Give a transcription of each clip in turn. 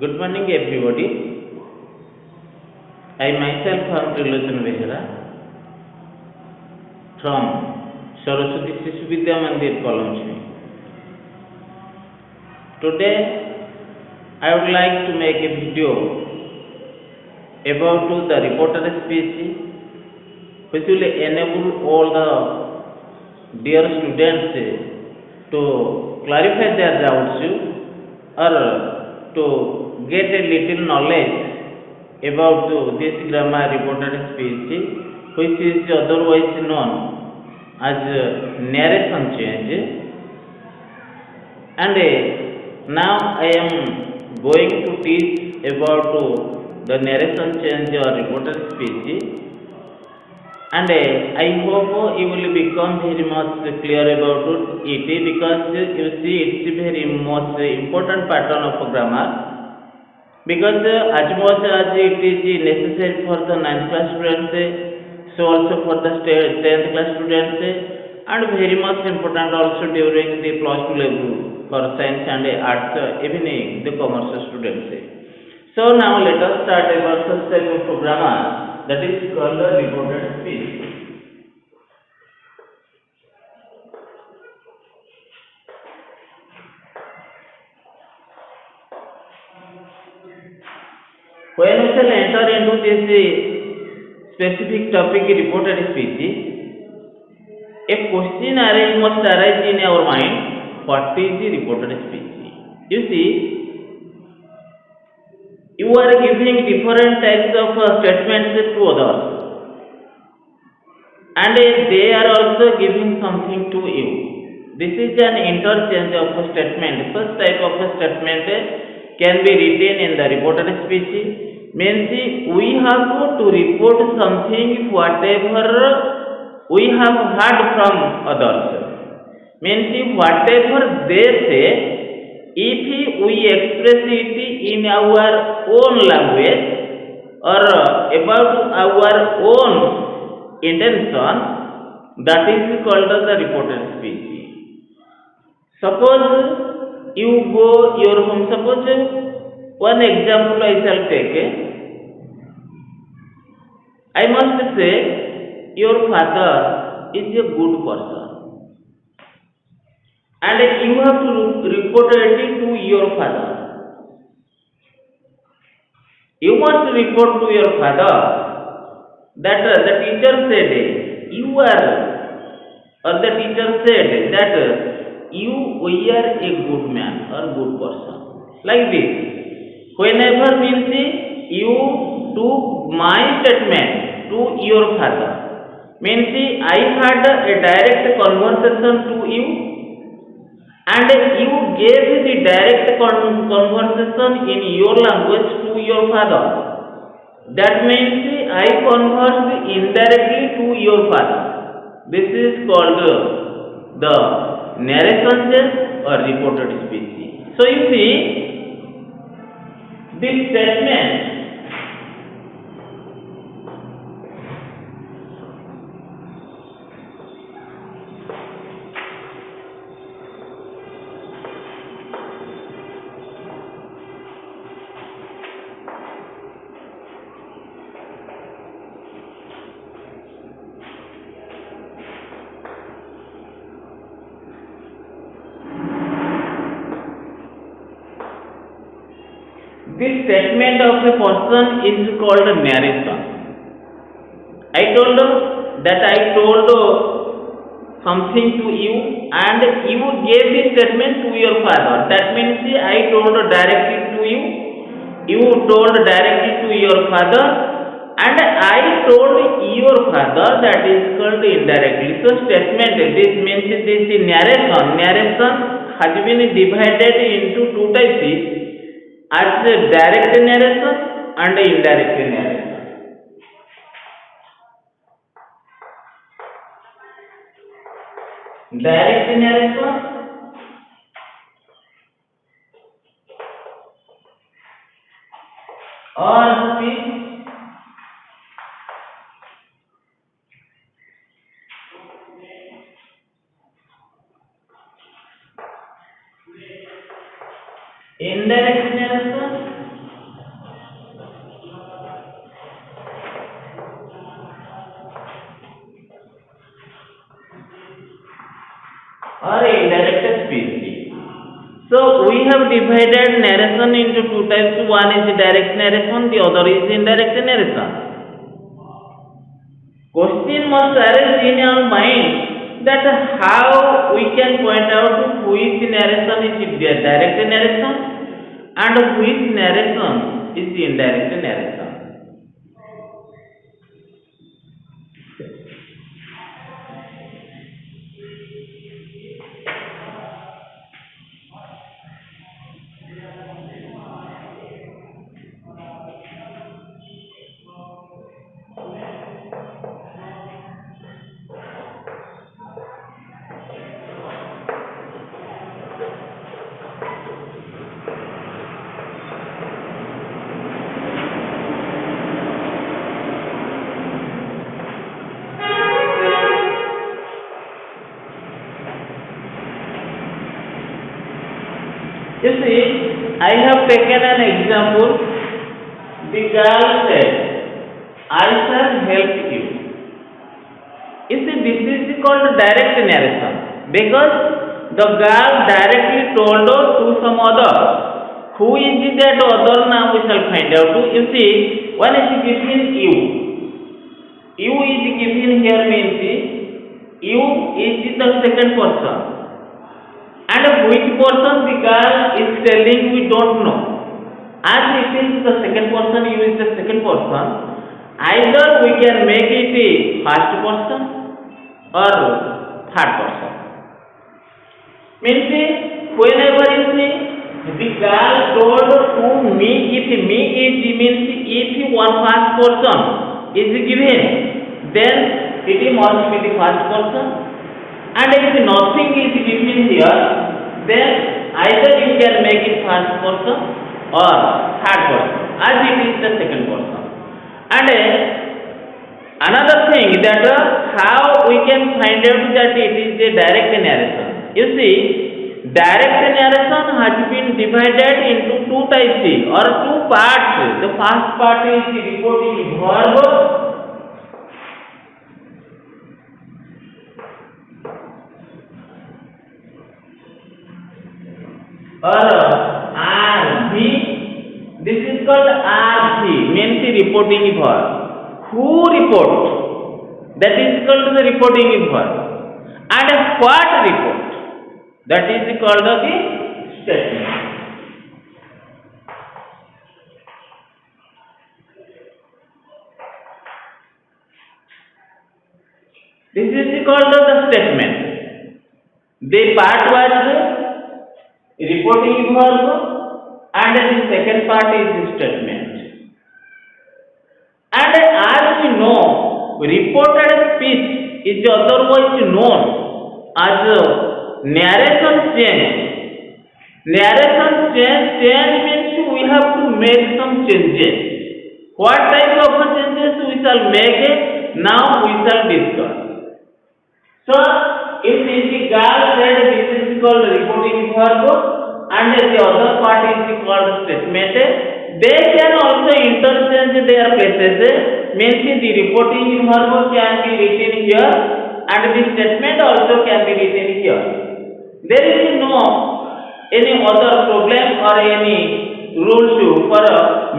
Good morning, everybody. I myself am Trilochan Behera from Saraswati Sishu Vidya Mandir, KALAMACHHUIN. Today, I would like to make a video about the reporter speech, which will enable all the dear students to clarify their doubts or to get a little knowledge about this grammar reported speech, which is otherwise known as narration change. And now I am going to teach about the narration change or reported speech, and I hope you will become very much clear about it, because you see it's a very most important pattern of grammar, because as much as it is necessary for the 9th class students, so also for the 10th class students, and very much important also during the plus 2 level for science and arts, even the commerce students. So now let us start about such type of grammar, that is called the reported speech. When we shall enter into this specific topic, reported speech, a question must arise in our mind: what is the reported speech? You see, you are giving different types of statements to others, and they are also giving something to you. This is an interchange of a statement. Such type of a statement can be written in the reported speech. Means we have to report something whatever we have heard from others. Means whatever they say, if we express it in our own language or about our own intention, that is called as the reported speech. Suppose you go your home. Suppose one example I shall take. I must say your father is a good person, and you have to report it to your father. You must report to your father that the teacher said you are, or the teacher said that we are a good man or good person. Like this. Whenever means you took my statement to your father, means I had a direct conversation to you, and you gave the direct conversation in your language to your father. That means I conversed indirectly to your father. This is called the narration change or reported speech. So you see, this statement of a person is called narration. I told something to you, and you gave the statement to your father. That means I told directly to you, you told directly to your father, and I told your father, that is called indirectly. So statement, this means this narration. Narration has been divided into two types, as direct narration and indirect narration. Direct narration or speech indirect narration speech. So we have divided narration into two types. One is direct narration, the other is indirect narration. Question must arise in our mind that how we can point out which narration is direct narration and which narration is indirect narration. You see, I have taken an example. The girl said, I shall help you. You see, this is called direct narration because the girl directly told to some other. Who is that other? Now we shall find out. You see, one is given you. You is given here means you is the second person. And which person the girl is telling we don't know. As it is the second person, you is the second person. Either we can make it a first person or third person. Means whenever you see the girl told to me, if me is means if one first person is given, then it must be the first person. And if nothing is given here, then either you can make it first person or third person, as it is the second person. And another thing that how we can find out that it is a direct narration. You see, direct narration has been divided into two types or two parts. The first part is the reporting verb. Or RV, this is called RV, means the reporting verb. Who report? That is called the reporting verb. And what report? That is called the statement. This is called the statement. The part was reporting verb and the second part is the statement. And as we know, reported speech is otherwise known as narration change. Narration change means we have to make some changes. What type of changes we shall make? Now we shall discuss. So, if the girl said this is called reporting verb and the other part is called statement, they can also interchange their places. Means the reporting verb can be written here and the statement also can be written here. There is no any other problem or any rules for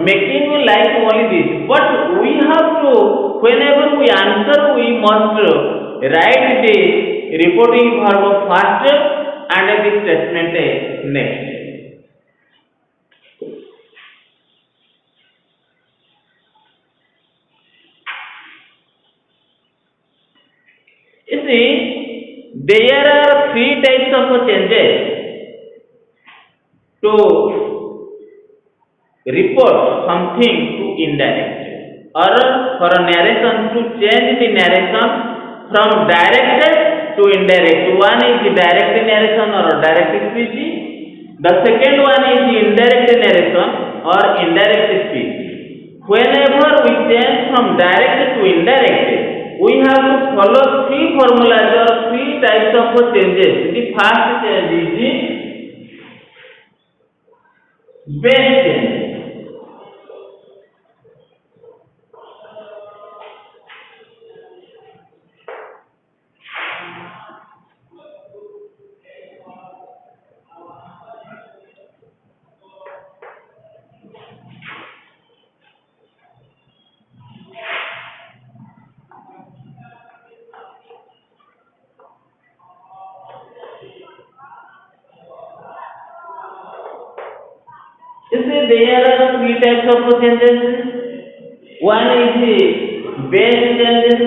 making like only this. But we have to, whenever we answer, we must write the reporting verb first and the statement next. You see, there are three types of changes to report something to indirect or for a narration to change the narration from direct to indirect. One is direct narration or direct speech. The second one is indirect narration or indirect speech. Whenever we change from direct to indirect, we have to follow three formulas or three types of changes. The first change is base change. You see, there are three types of changes. One is the base changes.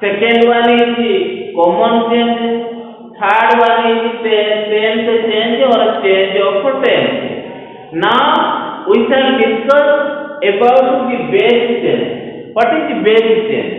Second one is the common changes. Third one is the tense change or change of tense. Now we shall discuss about the base change. What is the base change?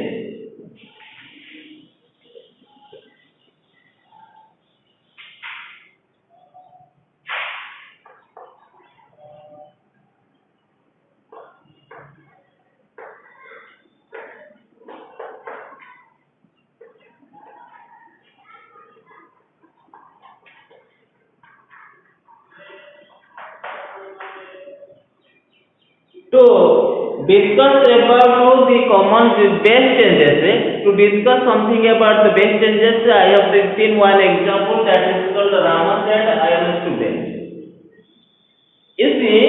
To discuss about the common base changes, to discuss something about the base changes, I have written one example that is called Rama said, I am a student. You see,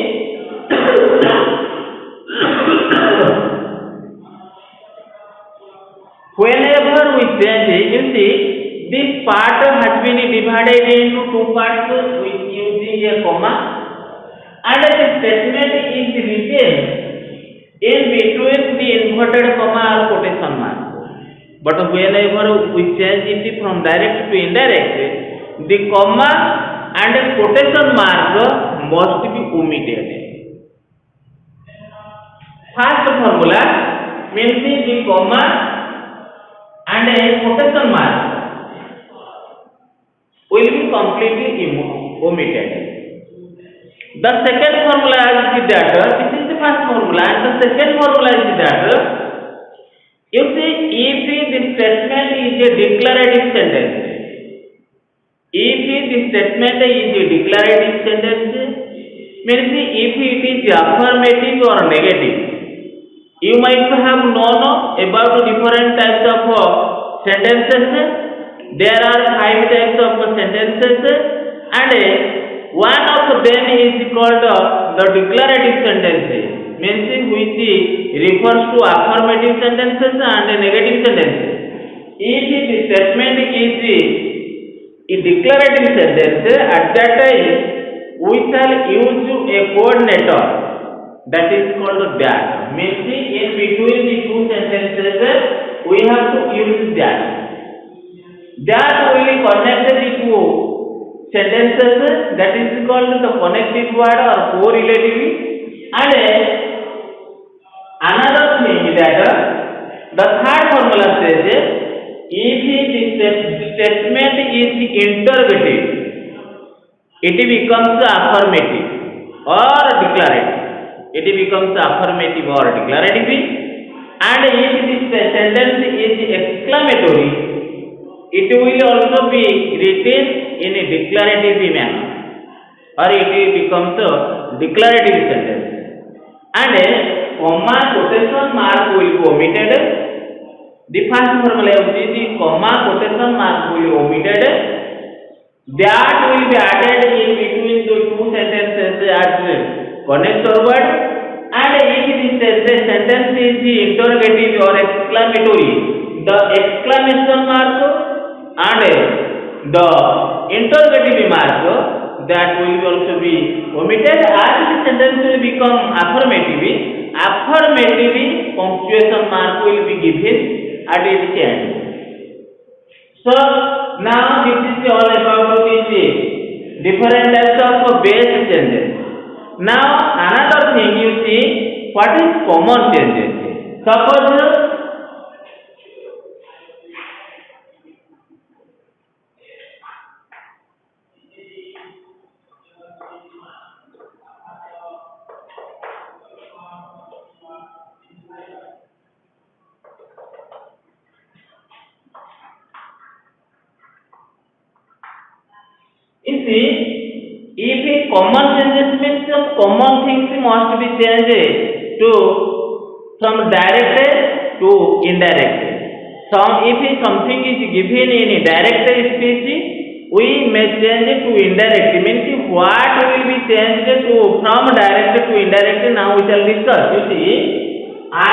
whenever we change, you see, this part has been divided into two parts with using a comma, and the statement is written in between the inverted comma or quotation mark. But whenever we change it from direct to indirect, the comma and the quotation mark must be omitted. First formula means the comma and a quotation mark will be completely omitted. The second formula is that, this is the first formula, and the second formula is that, you see, if the statement is a declarative sentence, if the statement is a declarative sentence, means if it is affirmative or negative, you might have known about different types of sentences. There are 5 types of sentences, and one of them is called the declarative sentences, means which refers to affirmative sentences and negative sentences. If the statement is a declarative sentence, at that time we shall use a coordinator that is called that. Means in between the two sentences we have to use that. That will connect the two sentences, that is called the connected word or correlative. And another thing that the third formula says, if the statement is interrogative, it becomes affirmative or declarative. It becomes affirmative or declarative. And if the sentence is exclamatory, it will also be written in a declarative manner, or it becomes a declarative sentence. And comma quotation mark will be omitted. The first formula of the comma quotation mark will be omitted. That will be added in between the two sentences as connector word. And if the sentence is interrogative or exclamatory, the exclamation mark and the interrogative mark that will also be omitted. As the sentence will become affirmative, affirmative punctuation mark will be given at its end. So now this is all about the different types of base changes. Now another thing, you see, what is common changes? Suppose you see, if a common changes means some common things must be changed to from direct to indirect. If something is given in direct speech, we may change it to indirect. Means what will be changed to from direct to indirect? Now we shall discuss. You see, I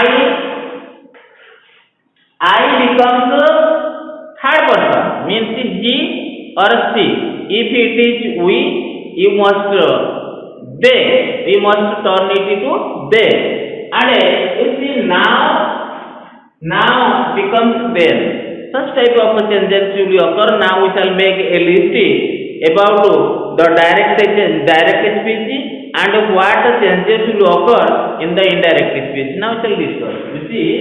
becomes third person, means he or she. If it is we, you must they. We must turn it into they. And you see now becomes then. Such type of changes will occur. Now we shall make a list about the direct speech and what changes will occur in the indirect speech. Now we shall discuss. You see.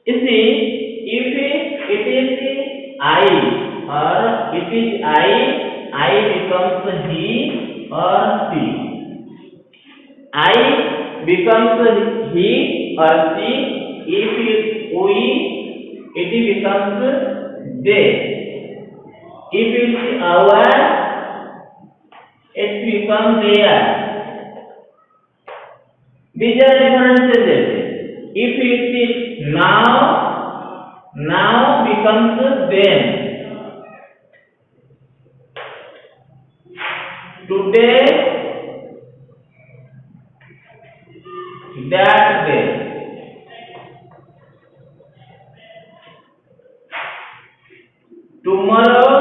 You see, if it is I or it is I becomes he or she. I becomes he or she. If it is we, it becomes they. If it is our, it becomes their. These are different changes. If it is now becomes then. Today, that day. Tomorrow,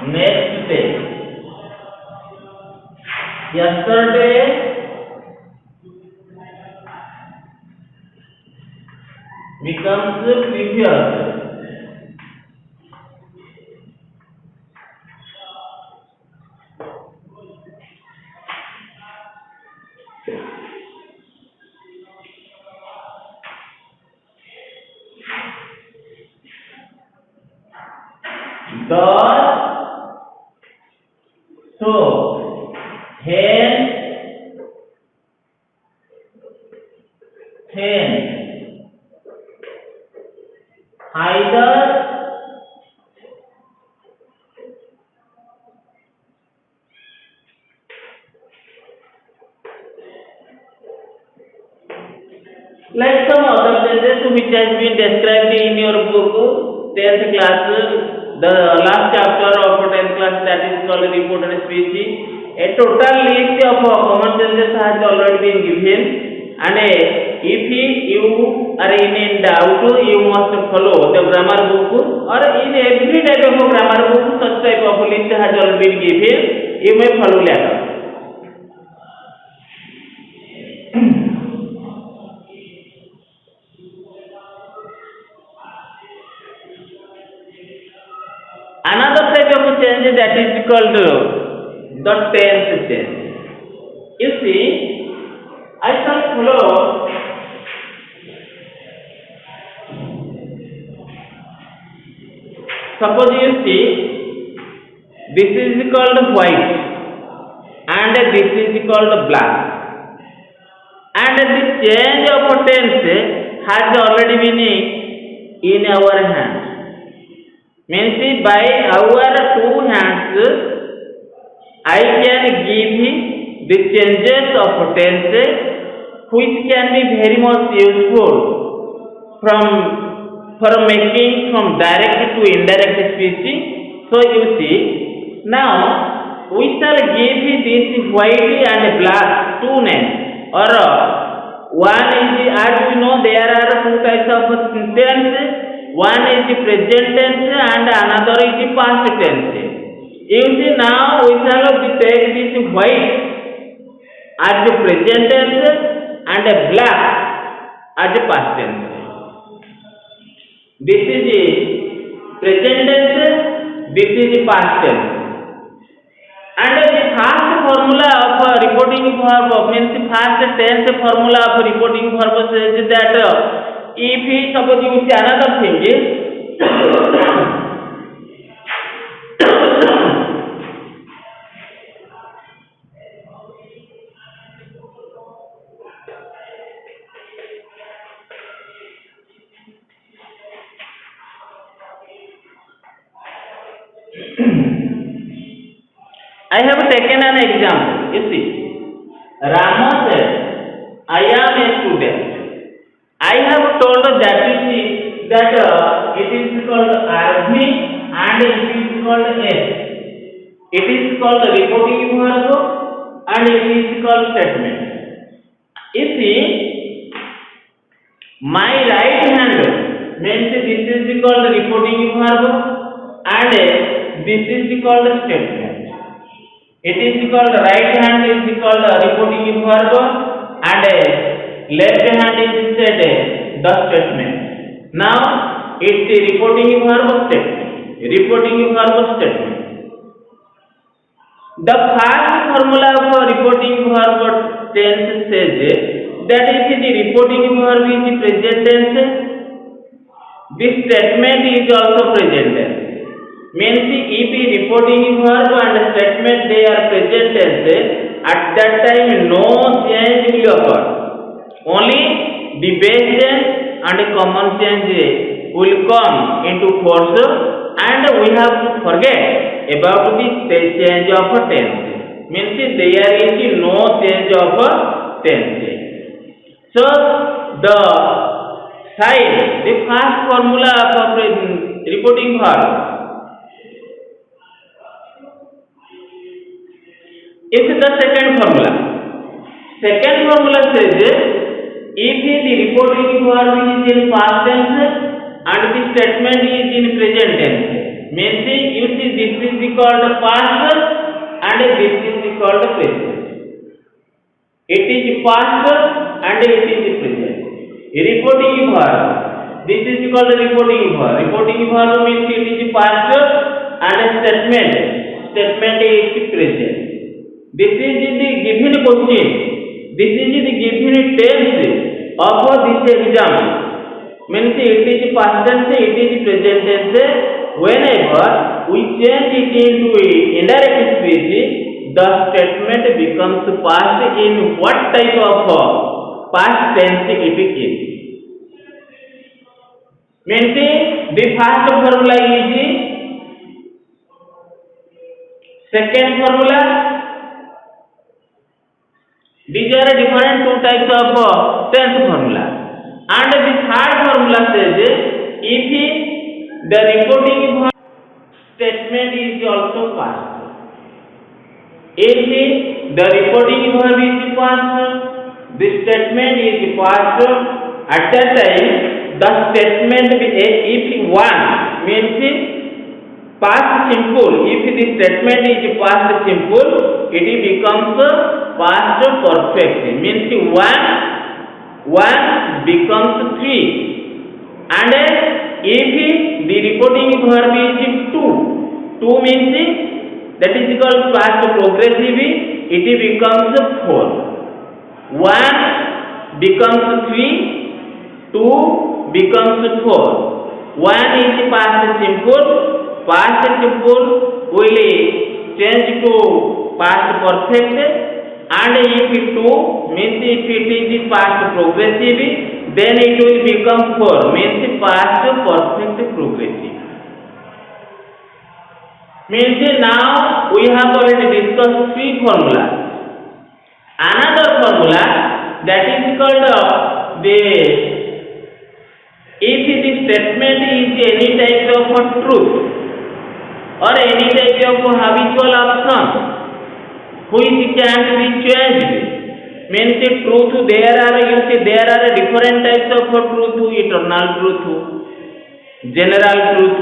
next day. Yesterday, becomes previous. Thus, so, hence, either, like some other changes which has been described in your book, 10th class, the last chapter of 10th class, that is called reported speech. A total list of common changes has already been given, and if you are in doubt, you must follow the grammar book, or in every type of grammar book, such type of list has already been given. You may follow later. Another type of change that is called the tense change. You see, I shall follow suppose you see this is called white and this is called black, and the change of tense has already been in our hand. Means by our two hands I can give the changes of tense which can be very much useful for making from direct to indirect speech. So you see, now we shall give this white and black two names, or one is, as we know, there are two types of tense. One is the present tense and another is the past tense. You see, now we shall take this white as the present tense and black as the past tense. This is the present tense, this is the past tense. And the first formula of reporting verb, means the first tense formula of reporting verb says that if suppose you see another thing is I have taken an example. You see, Rama said, I I am a student. I have told that you see that it is called RV and it is called S. It is called reporting verb and it is called statement. You see, my right hand means this is called reporting verb and this is called statement. It is called right hand is called reporting verb and left hand is said the statement. Now it's the reporting verb statement. Reporting verb statement. The first formula for reporting verb tense says that is the reporting verb is the present tense. This statement is also present tense. Means if the reporting verb and statement they are present tense, at that time no change will occur. Only the base change and common change will come into force, and we have to forget about the change of tense. Means there is no change of tense. So the side, the first formula for reporting verb is the second formula. Second formula says if the reporting verb is in past tense and the statement is in present tense, means you see this is called past and this is called present. It is past and it is present. Reporting verb, this is called reporting verb. Reporting verb means it is past and statement is present. This is the given question. This is the given tense of this exam. Means it is past tense, it is present tense. Whenever we change it into indirect speech, the statement becomes past in what type of past tense it is. Means the first formula is second formula. These are different two types of tense formula. And the third formula says if the reporting verb statement is also past. If the reporting verb is past, the statement is past, at that time the statement if one means past simple. If the statement is past simple, it becomes past perfect. Means one becomes three. And if the reporting verb is two means that is called past progressive, it becomes 4. 1 becomes 3, 2 becomes 4. 1 is past simple will change to past perfect, and if 2 means if it is past progressive, then it will become 4 means past perfect progressive. Means now we have already discussed 3 formulas. Another formula that is called the if the statement is any type of truth or any type of habitual action which can be changed. Means truth there are different types of truth: eternal truth, general truth,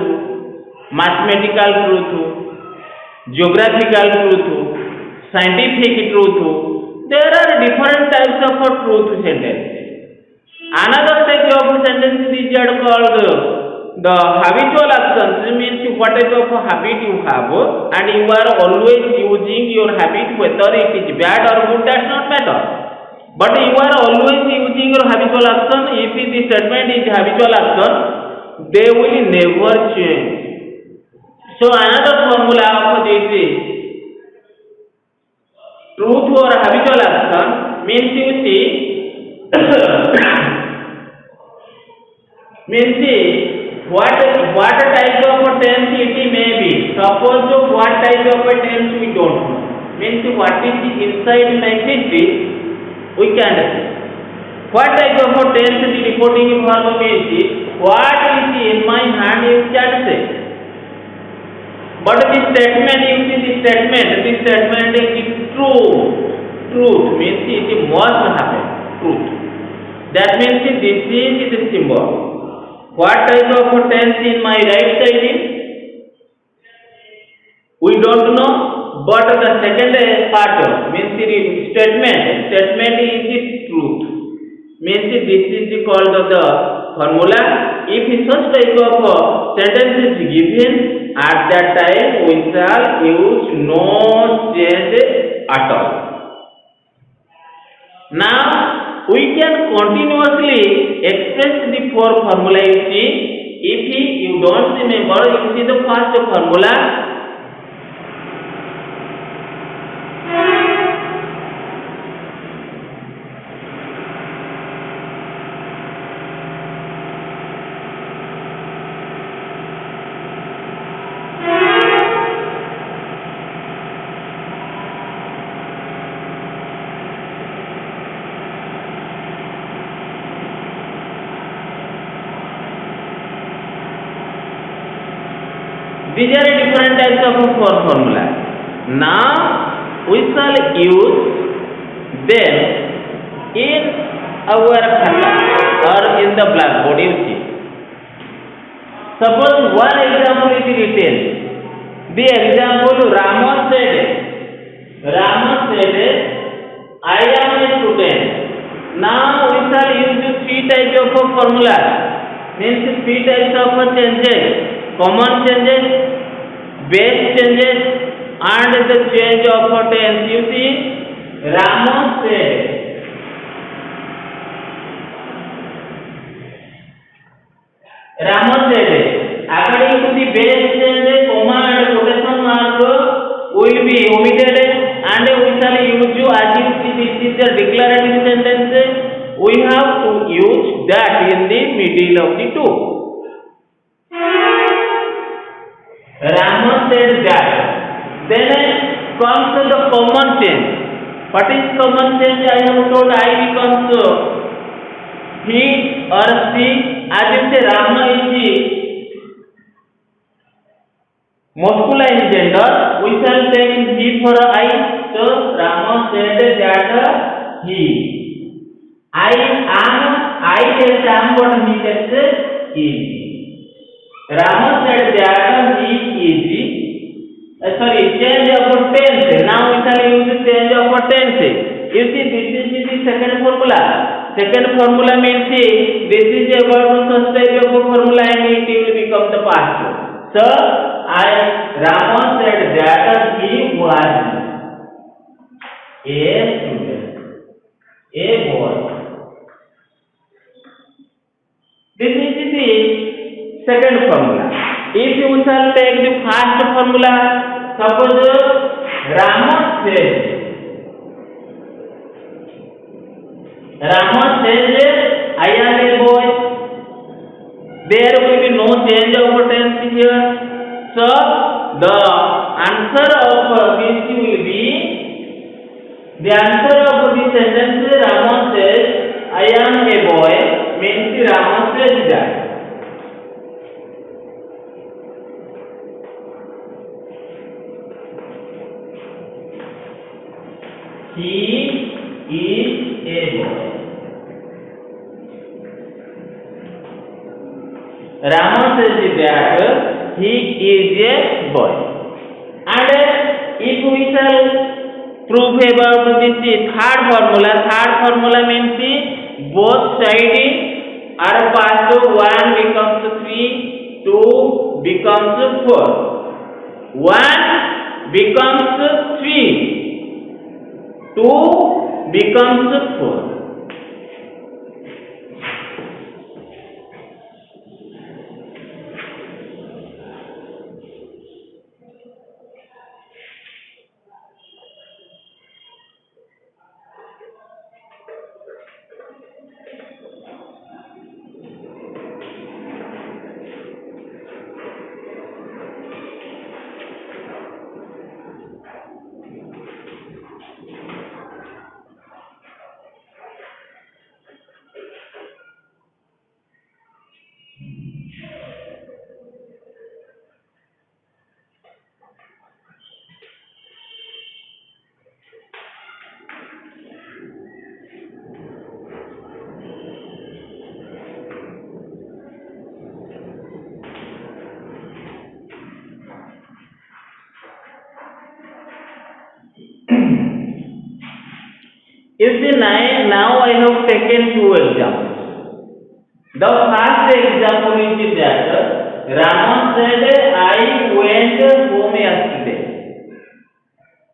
mathematical truth, geographical truth, scientific truth. There are different types of truth sentence. Another type of sentence is called the habitual actions. Means what type of habit you have and you are always using your habit, whether it is bad or good does not matter, but you are always using your habitual action. If the statement is habitual action, they will never change. So another formula of this is truth or habitual action. Means you see means what type of tense it may be. Suppose what type of tense we don't know. Means what is the inside my history we can see. What type of a tense the reporting verb means? What is in my hand you can say. But the statement you see this statement is true. Truth means it must happen. Truth. That means this is the symbol. What type of a tense in my right side is? We don't know, but the second part means the statement is the truth. Means this is called the formula. If such type of sentence is given, at that time we shall use no change at all. Now we can continuously express the four formula. You see, if you don't remember, you see the first formula. These are different types of four formula. Now we shall use them in our khata or in the blackboard. You see. Suppose one example is written. The example Rama said, I am a student. Now we shall use three types of formula. Means three types of changes. Common changes, base changes, and the change of tense. You see, Rama said. According to the base change, comma and quotation mark will be omitted, and we shall use as you see this is the declarative sentence. We have to use that in the middle of the two. Rama said that. Then comes the common change. What is common change? I have told I becomes he or she. As you say, Rama is the masculine gender. We shall take he for I. So Rama said that he. I says am, but he says is. Rama said that he is. Change of tense. Now we shall use change of tense. You see, this is the second formula. Second formula means this is about such type of formula and it will become the past. So, Rama said that he was a student, a boy. This is the second formula. If you shall take the first formula, suppose Rama says, I am a boy. There will be no change of tense here. So the answer of this will be, the answer of the sentence Rama says, I am a boy, means Rama says that. He is a boy. Rama says that he is a boy. And if we shall prove about this third formula means both sides are passed. 1 becomes 3, 2 becomes 4. 1 becomes 3. 2 becomes 4. You see, now I have taken two examples. The first example is that Rama said, I went home yesterday.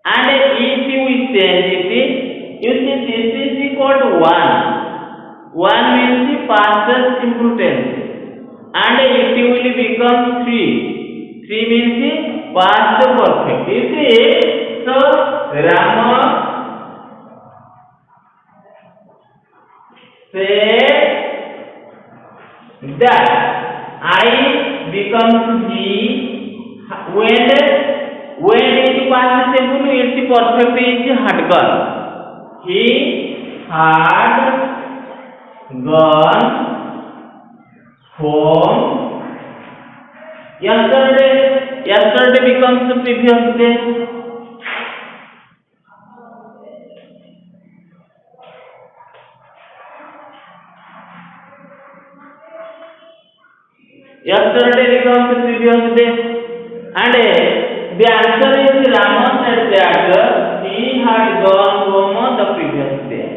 And if you change it, you see this is called one. One means the past simple tense. And it will become three. Three means the past perfect. You see, so Rama said that I becomes he. When it past simple, its perfect is had gone. He had gone home yesterday. Yesterday becomes the previous day. Yesterday becomes the previous day. And the answer is Rama said that he had gone home the previous day.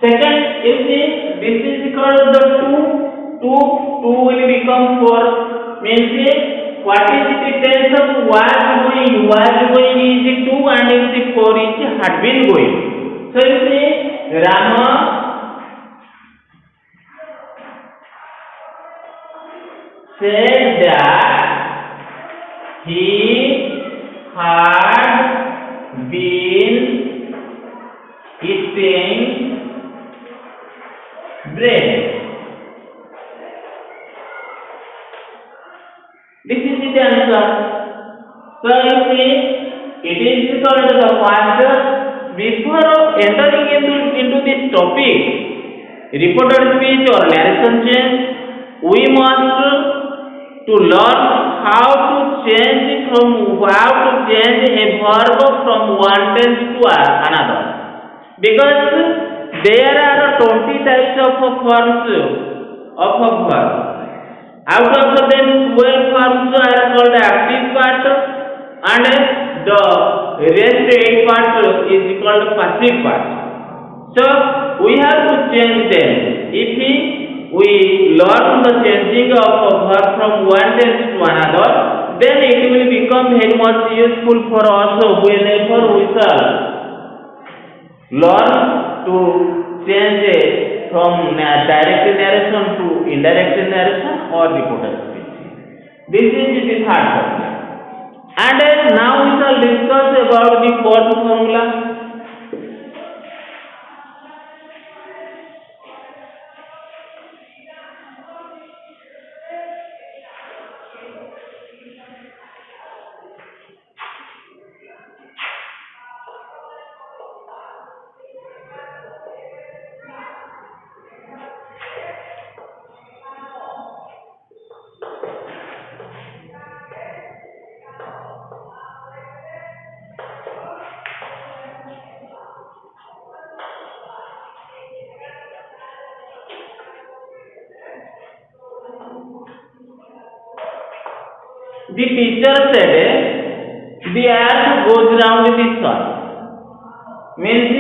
Second, you see, this is called the two will become four. Means what is the tense of was going is two, and if the four is had been going. So you see, Rama said that he had been eating bread. This is the answer. So you see, it is called the first. Before entering into this topic, reported speech or narration change, we must to learn how to change a verb from one tense to another, because there are 20 types of forms of a verb. Out of them, 12 forms are called active part, and the rest 8 part is called passive part. So we have to change them. If we learn the changing of a verb from one tense to another, then it will become very much useful for us whenever we shall learn to change from direct narration to indirect narration or reported speech. This is the third formula. And now we shall discuss about the fourth formula. The teacher said, the earth goes round the sun. Means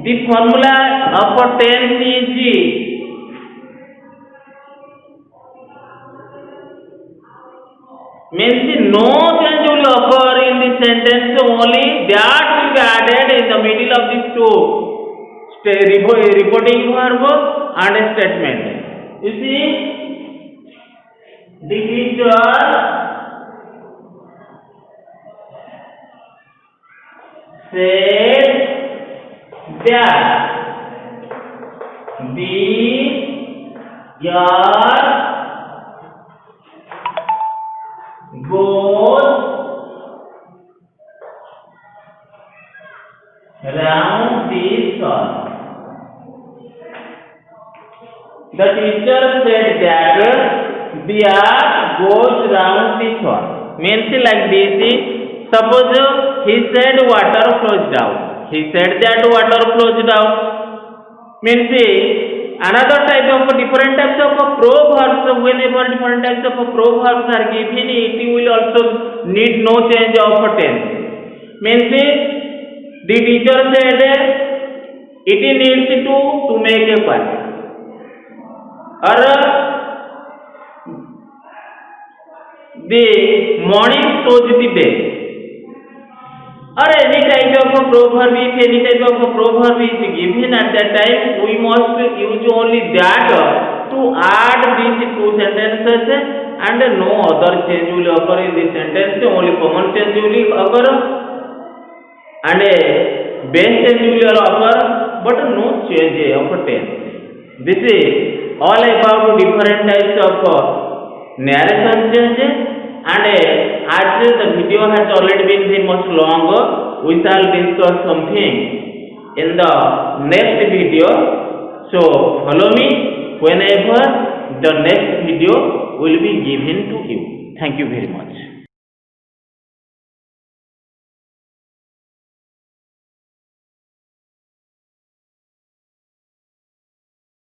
the formula of a tense is means no change will occur in the sentence, only that will be added in the middle of the two reporting verb and a statement. You see, the teacher said that the earth goes round the sun. The teacher said that the earth goes round the sun. Means like this. Suppose he said water flows down. He said that water flows down. Means another type of different types of proverbs. Whenever different types of proverbs are given, it will also need no change of tense. Means the teacher said it needs to make a part, or the morning shows the day, or any type of a proverb. If any type of a proverb is given at that time, we must use only that to add these two sentences, and no other change will occur in the sentence. Only common change will occur and a base change will occur, but no change of tense. This is all about different types of narration changes. And as the video has already been very much long, we shall discuss something in the next video. So follow me whenever the next video will be given to you. Thank you very much.